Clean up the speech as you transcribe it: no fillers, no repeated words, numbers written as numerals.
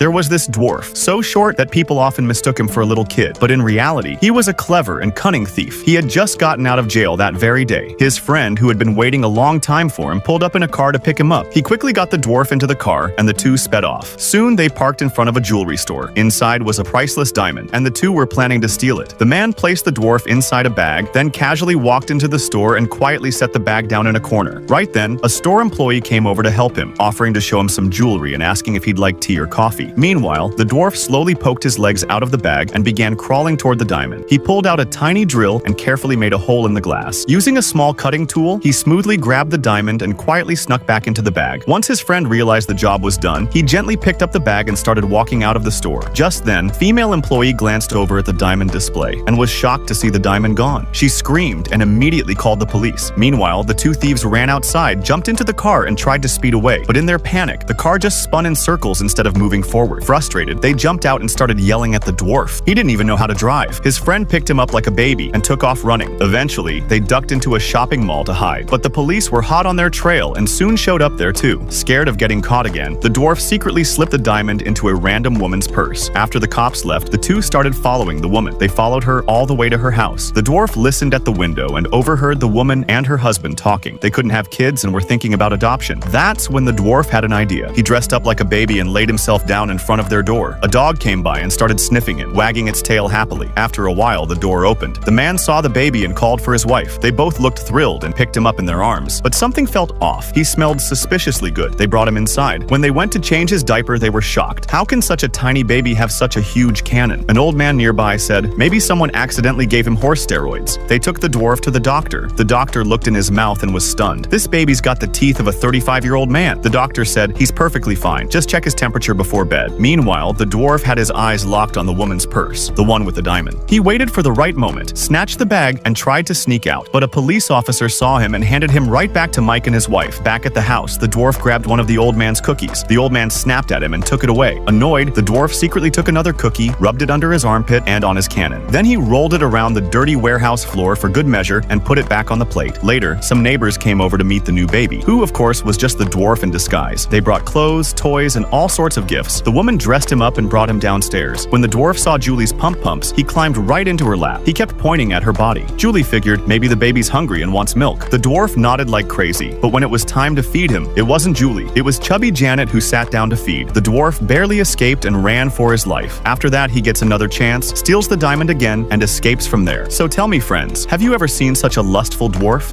There was this dwarf, so short that people often mistook him for a little kid, but in reality, he was a clever and cunning thief. He had just gotten out of jail that very day. His friend, who had been waiting a long time for him, pulled up in a car to pick him up. He quickly got the dwarf into the car, and the two sped off. Soon, they parked in front of a jewelry store. Inside was a priceless diamond, and the two were planning to steal it. The man placed the dwarf inside a bag, then casually walked into the store and quietly set the bag down in a corner. Right then, a store employee came over to help him, offering to show him some jewelry and asking if he'd like tea or coffee. Meanwhile, the dwarf slowly poked his legs out of the bag and began crawling toward the diamond. He pulled out a tiny drill and carefully made a hole in the glass. Using a small cutting tool, he smoothly grabbed the diamond and quietly snuck back into the bag. Once his friend realized the job was done, he gently picked up the bag and started walking out of the store. Just then, female employee glanced over at the diamond display and was shocked to see the diamond gone. She screamed and immediately called the police. Meanwhile, the two thieves ran outside, jumped into the car, and tried to speed away. But in their panic, the car just spun in circles instead of moving forward. Frustrated, they jumped out and started yelling at the dwarf. He didn't even know how to drive. His friend picked him up like a baby and took off running. Eventually, they ducked into a shopping mall to hide. But the police were hot on their trail and soon showed up there too. Scared of getting caught again, the dwarf secretly slipped the diamond into a random woman's purse. After the cops left, the two started following the woman. They followed her all the way to her house. The dwarf listened at the window and overheard the woman and her husband talking. They couldn't have kids and were thinking about adoption. That's when the dwarf had an idea. He dressed up like a baby and laid himself down in front of their door. A dog came by and started sniffing it, wagging its tail happily. After a while, the door opened. The man saw the baby and called for his wife. They both looked thrilled and picked him up in their arms. But something felt off. He smelled suspiciously good. They brought him inside. When they went to change his diaper, they were shocked. How can such a tiny baby have such a huge cannon? An old man nearby said, maybe someone accidentally gave him horse steroids. They took the dwarf to the doctor. The doctor looked in his mouth and was stunned. This baby's got the teeth of a 35-year-old man. The doctor said, he's perfectly fine. Just check his temperature before bed. Meanwhile, the dwarf had his eyes locked on the woman's purse, the one with the diamond. He waited for the right moment, snatched the bag, and tried to sneak out. But a police officer saw him and handed him right back to Mike and his wife. Back at the house, the dwarf grabbed one of the old man's cookies. The old man snapped at him and took it away. Annoyed, the dwarf secretly took another cookie, rubbed it under his armpit and on his cannon. Then he rolled it around the dirty warehouse floor for good measure and put it back on the plate. Later, some neighbors came over to meet the new baby, who of course was just the dwarf in disguise. They brought clothes, toys, and all sorts of gifts. The woman dressed him up and brought him downstairs. When the dwarf saw Julie's pumps, he climbed right into her lap. He kept pointing at her body. Julie figured maybe the baby's hungry and wants milk. The dwarf nodded like crazy, but when it was time to feed him, it wasn't Julie. It was chubby Janet who sat down to feed. The dwarf barely escaped and ran for his life. After that, he gets another chance, steals the diamond again, and escapes from there. So tell me, friends, have you ever seen such a lustful dwarf?